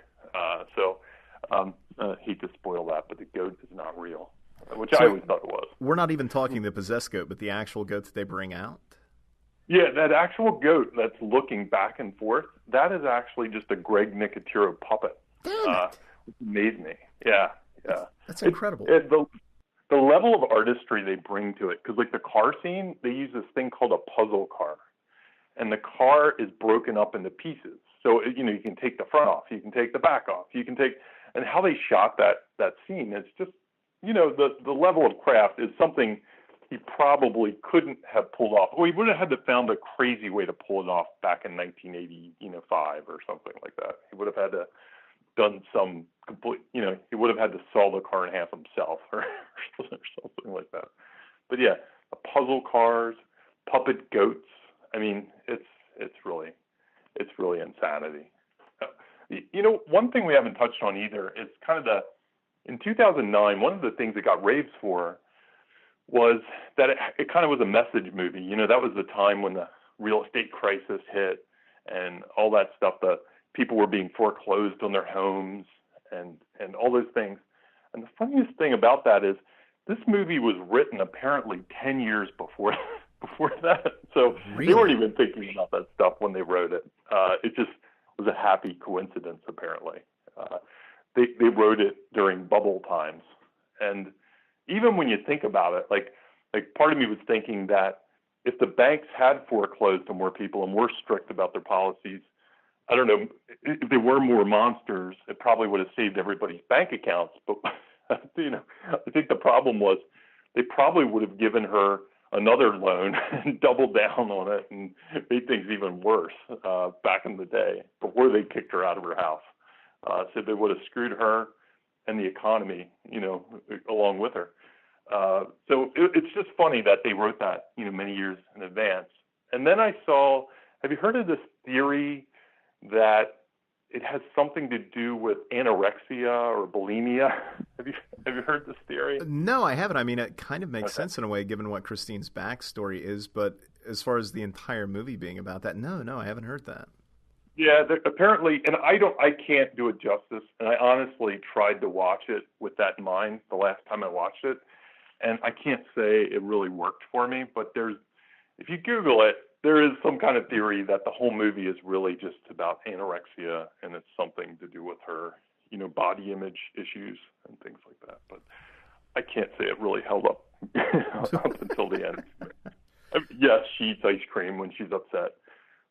Hate to spoil that, but the goat is not real, which I always thought it was. We're not even talking the possessed goat, but the actual goat that they bring out? Yeah, that actual goat that's looking back and forth, that is actually just a Greg Nicotero puppet. Damn it. Which amazed me. Yeah, yeah. That's incredible. The level of artistry they bring to it, because like the car scene, they use this thing called a puzzle car, and the car is broken up into pieces. So you can take the front off, you can take the back off, and how they shot that scene is just, the level of craft is something he probably couldn't have pulled off. Or he would have had to found a crazy way to pull it off back in 1985 or something like that. He would have had to done some complete, he would have had to saw the car in half himself or something like that. But yeah, puzzle cars, puppet goats. I mean, it's really insanity. One thing we haven't touched on either is kind of in 2009, one of the things it got raves for was that it kind of was a message movie. That was the time when the real estate crisis hit and all that stuff. The people were being foreclosed on their homes and all those things. And the funniest thing about that is this movie was written apparently 10 years before that. So Really? They weren't even thinking about that stuff when they wrote it. It just was a happy coincidence, apparently. They wrote it during bubble times. And even when you think about it, like part of me was thinking that if the banks had foreclosed on more people and were strict about their policies, I don't know, if they were more monsters, it probably would have saved everybody's bank accounts. But, I think the problem was they probably would have given her another loan and doubled down on it and made things even worse back in the day before they kicked her out of her house. So they would have screwed her and the economy, along with her. So it's just funny that they wrote that, many years in advance. And then have you heard of this theory that it has something to do with anorexia or bulimia? Have you heard this theory? No, I haven't. I mean, it kind of makes sense in a way, given what Christine's backstory is. But as far as the entire movie being about that, no, I haven't heard that. Yeah, apparently, and I can't do it justice. And I honestly tried to watch it with that in mind the last time I watched it, and I can't say it really worked for me. But if you Google it, there is some kind of theory that the whole movie is really just about anorexia, and it's something to do with her, body image issues and things like that. But I can't say it really held up up until the end. Yes, she eats ice cream when she's upset,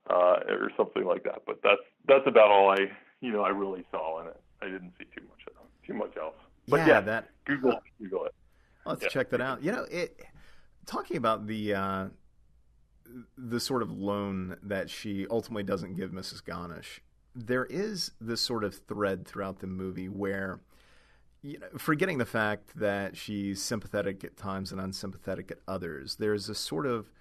or something like that. But that's about all I really saw in it. I didn't see too much else. But yeah, Google it. Let's check that out. Talking about the sort of loan that she ultimately doesn't give Mrs. Ganesh, there is this sort of thread throughout the movie where, forgetting the fact that she's sympathetic at times and unsympathetic at others, there's a sort of,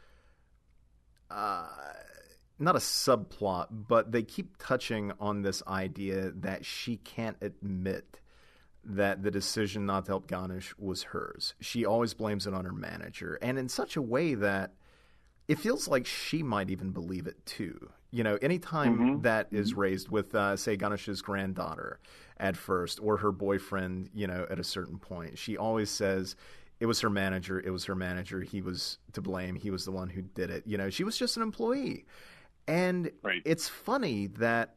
not a subplot, but they keep touching on this idea that she can't admit that the decision not to help Ganesh was hers. She always blames it on her manager, and in such a way that it feels like she might even believe it too. Anytime that is raised with, say, Ganesh's granddaughter at first, or her boyfriend, at a certain point, she always says, it was her manager, he was to blame, he was the one who did it. She was just an employee. And It's funny that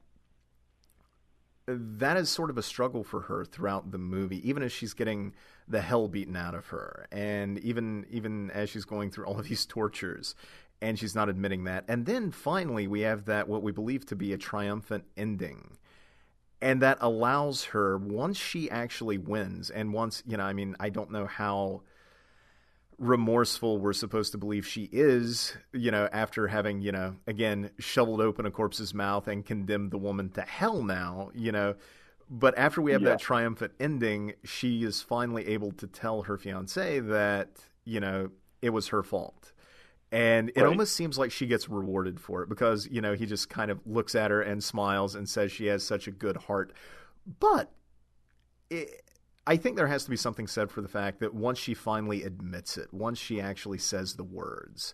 is sort of a struggle for her throughout the movie, even as she's getting the hell beaten out of her, and even as she's going through all of these tortures, and she's not admitting that. And then finally we have that, what we believe to be a triumphant ending, and that allows her, once she actually wins, and once, I don't know how remorseful we're supposed to believe she is, after having, again, shoveled open a corpse's mouth and condemned the woman to hell now, but after we have that triumphant ending, she is finally able to tell her fiancé that, it was her fault. And it almost seems like she gets rewarded for it, because, he just kind of looks at her and smiles and says she has such a good heart. But I think there has to be something said for the fact that once she finally admits it, once she actually says the words,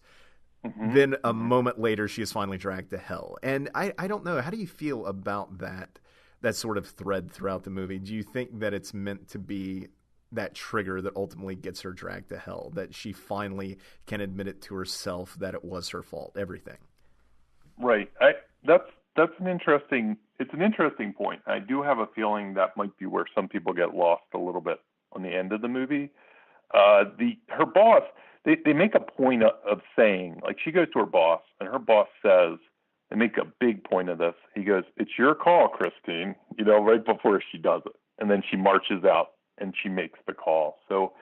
then a moment later she is finally dragged to hell. And I don't know, how do you feel about that sort of thread throughout the movie? Do you think that it's meant to be that trigger that ultimately gets her dragged to hell, that she finally can admit it to herself that it was her fault, everything. Right. That's an interesting point. I do have a feeling that might be where some people get lost a little bit on the end of the movie. Her boss, they make a point of saying, like, she goes to her boss and her boss says, they make a big point of this. He goes, "It's your call, Christine," right before she does it. And then she marches out and she makes the call. So,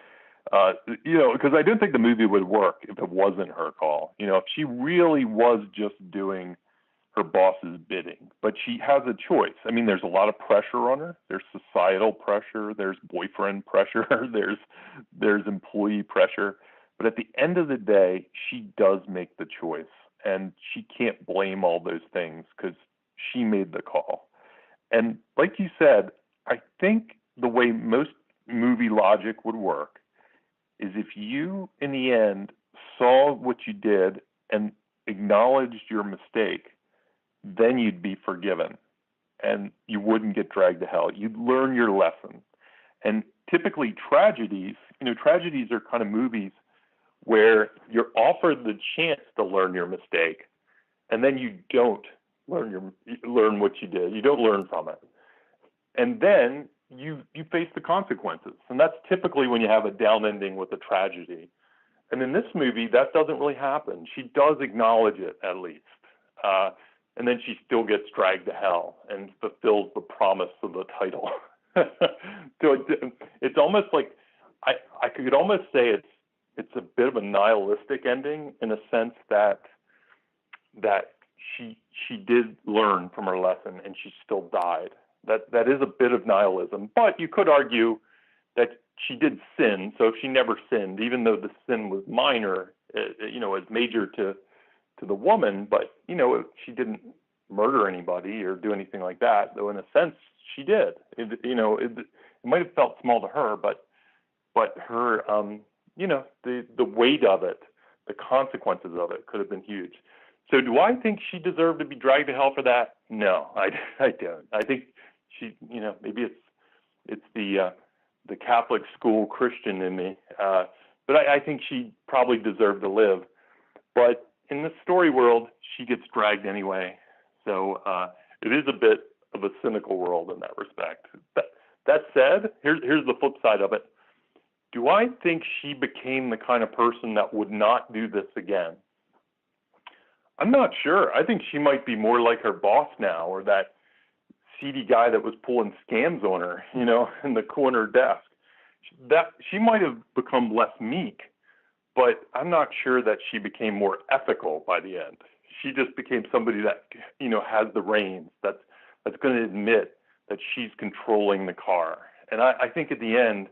because I didn't think the movie would work if it wasn't her call. If she really was just doing her boss's bidding, but she has a choice. I mean, there's a lot of pressure on her. There's societal pressure. There's boyfriend pressure. there's employee pressure. But at the end of the day, she does make the choice, and she can't blame all those things because she made the call. And like you said, I think the way most movie logic would work is if you, in the end, saw what you did and acknowledged your mistake, then you'd be forgiven and you wouldn't get dragged to hell. You'd learn your lesson. And typically tragedies are kind of movies where you're offered the chance to learn your mistake and then you don't learn what you did. You don't learn from it. And then you face the consequences. And that's typically when you have a down ending with a tragedy. And in this movie, that doesn't really happen. She does acknowledge it, at least. And then she still gets dragged to hell and fulfills the promise of the title. So it's almost like, I could almost say it's a bit of a nihilistic ending in a sense that she did learn from her lesson and she still died. That is a bit of nihilism, but you could argue that she did sin. So if she never sinned, even though the sin was minor, as major to the woman, but she didn't murder anybody or do anything like that. Though in a sense she did. It might have felt small to her, but her the weight of it, the consequences of it could have been huge. So do I think she deserved to be dragged to hell for that? No, I don't. I think she, maybe it's the Catholic school Christian in me, but I think she probably deserved to live. But in the story world, she gets dragged anyway. So it is a bit of a cynical world in that respect. That said, here's the flip side of it. Do I think she became the kind of person that would not do this again? I'm not sure. I think she might be more like her boss now, or that seedy guy that was pulling scams on her, in the corner desk. That she might have become less meek, but I'm not sure that she became more ethical by the end. She just became somebody that, has the reins, that's going to admit that she's controlling the car. And I think at the end,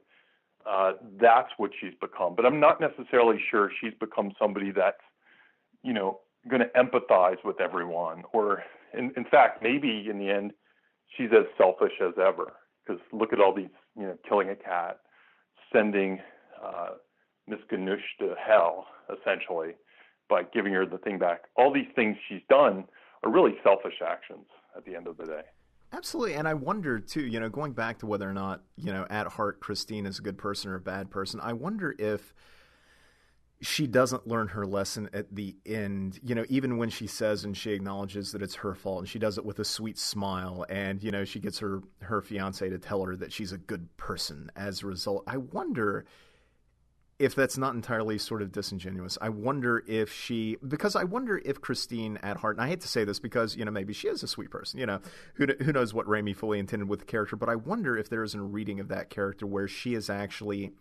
that's what she's become. But I'm not necessarily sure she's become somebody that's, going to empathize with everyone. Or, in fact, maybe in the end, she's as selfish as ever. Because look at all these, killing a cat, sending Miss Ganush to hell, essentially, by giving her the thing back. All these things she's done are really selfish actions at the end of the day. Absolutely. And I wonder, too, going back to whether or not, at heart, Christine is a good person or a bad person, I wonder if she doesn't learn her lesson at the end, even when she says and she acknowledges that it's her fault, and she does it with a sweet smile, and, she gets her fiance to tell her that she's a good person as a result. I wonder if that's not entirely sort of disingenuous. I wonder if Christine at heart, and I hate to say this because, maybe she is a sweet person, who knows what Raimi fully intended with the character, but I wonder if there is a reading of that character where she is actually,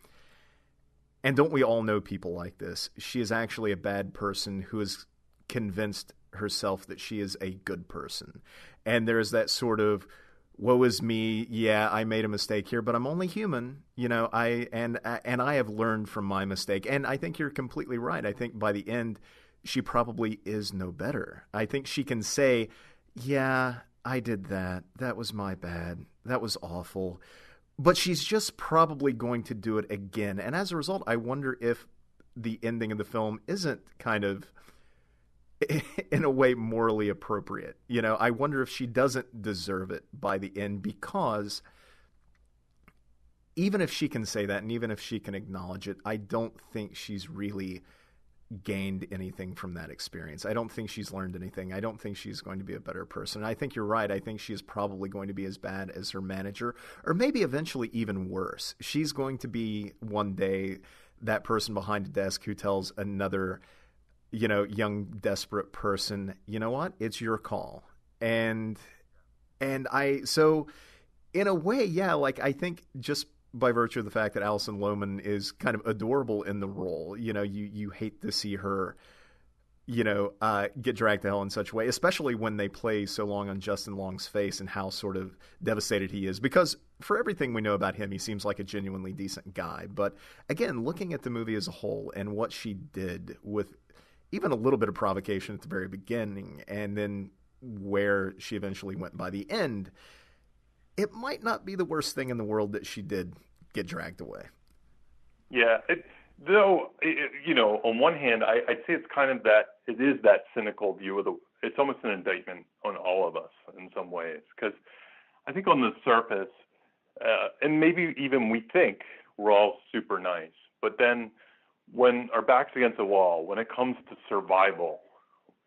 and don't we all know people like this, she is actually a bad person who is convinced herself that she is a good person. And there's that sort of, woe is me, yeah, I made a mistake here, but I'm only human, I have learned from my mistake. And I think you're completely right. I think by the end, she probably is no better. I think she can say, yeah, I did that. That was my bad. That was awful. But she's just probably going to do it again. And as a result, I wonder if the ending of the film isn't kind of, in a way, morally appropriate. I wonder if she doesn't deserve it by the end, because even if she can say that and even if she can acknowledge it, I don't think she's really gained anything from that experience. I don't think she's learned anything. I don't think she's going to be a better person. I think you're right. I think she is probably going to be as bad as her manager, or maybe eventually even worse. She's going to be one day that person behind a desk who tells another, young, desperate person, you know what? It's your call. So in a way, yeah, like I think just by virtue of the fact that Alison Lohman is kind of adorable in the role, you hate to see her, get dragged to hell in such a way, especially when they play so long on Justin Long's face and how sort of devastated he is. Because for everything we know about him, he seems like a genuinely decent guy. But again, looking at the movie as a whole and what she did with even a little bit of provocation at the very beginning and then where she eventually went by the end, it might not be the worst thing in the world that she did get dragged away. Yeah, on one hand, I'd say it's kind of that, it is that cynical view of it's almost an indictment on all of us in some ways. Because I think on the surface, and maybe even we think we're all super nice, but then when our back's against the wall, when it comes to survival,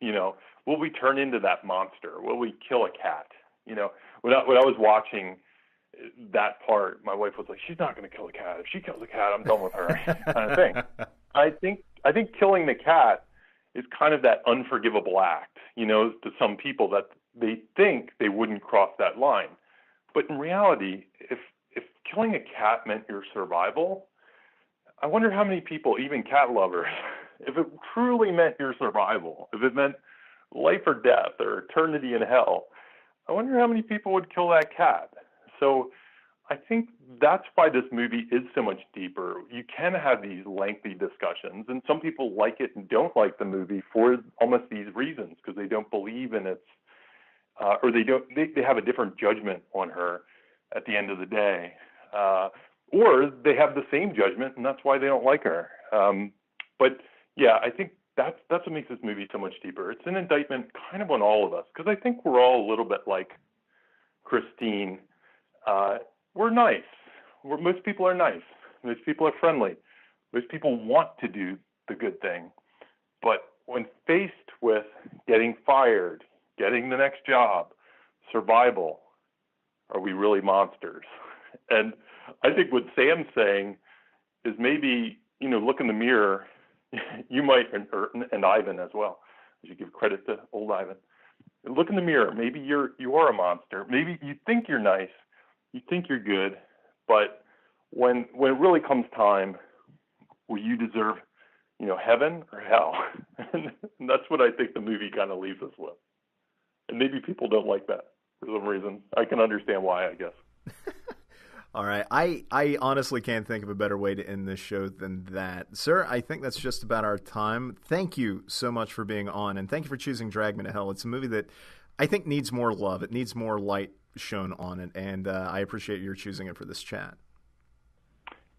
will we turn into that monster? Will we kill a cat? When I was watching that part, my wife was like, "She's not going to kill a cat. If she kills a cat, I'm done with her," kind of thing. I think killing the cat is kind of that unforgivable act, to some people that they think they wouldn't cross that line. But in reality, if killing a cat meant your survival, I wonder how many people, even cat lovers, if it truly meant your survival, if it meant life or death or eternity in hell, I wonder how many people would kill that cat. So I think that's why this movie is so much deeper. You can have these lengthy discussions, and some people like it and don't like the movie for almost these reasons, because they don't believe in its, or they have a different judgment on her at the end of the day. Or they have the same judgment, and that's why they don't like her. But yeah, I think that's what makes this movie so much deeper. It's an indictment kind of on all of us, because I think we're all a little bit like Christine. We're nice. Most people are nice. Most people are friendly. Most people want to do the good thing. But when faced with getting fired, getting the next job, survival, are we really monsters? And I think what Sam's saying is maybe, look in the mirror. You might, and Ivan as well. I should give credit to old Ivan. Look in the mirror. Maybe you are a monster. Maybe you think you're nice. You think you're good. But when it really comes time, will you deserve, heaven or hell? And that's what I think the movie kind of leaves us with. And maybe people don't like that for some reason. I can understand why, I guess. All right. I honestly can't think of a better way to end this show than that. Sir, I think that's just about our time. Thank you so much for being on, and thank you for choosing Drag Me to Hell. It's a movie that I think needs more love. It needs more light shown on it, and I appreciate your choosing it for this chat.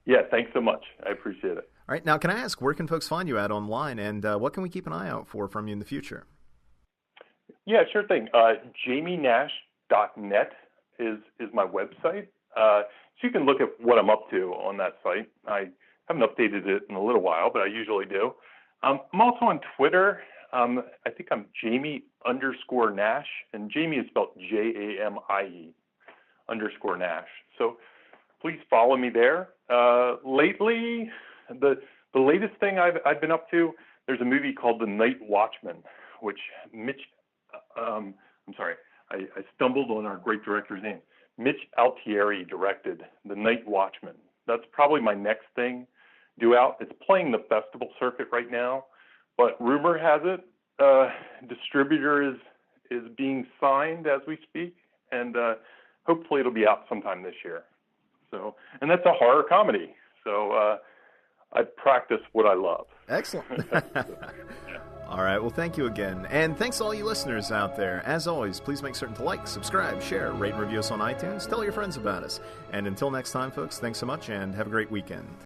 Yeah, thanks so much. I appreciate it. All right. Now, can I ask, where can folks find you at online, and what can we keep an eye out for from you in the future? Yeah, sure thing. JamieNash.net is my website. So you can look at what I'm up to on that site. I haven't updated it in a little while, but I usually do. I'm also on Twitter. I think I'm Jamie_Nash, and Jamie is spelled JAMIE _Nash. So please follow me there. Lately, the latest thing I've been up to, there's a movie called The Night Watchman, which I stumbled on our great director's name. Mitch Altieri directed The Night Watchman. That's probably my next thing due out. It's playing the festival circuit right now, but rumor has it distributor is being signed as we speak, and hopefully it'll be out sometime this year. So, and that's a horror comedy. So I practice what I love. Excellent. All right. Well, thank you again. And thanks to all you listeners out there. As always, please make certain to like, subscribe, share, rate and review us on iTunes. Tell your friends about us. And until next time, folks, thanks so much and have a great weekend.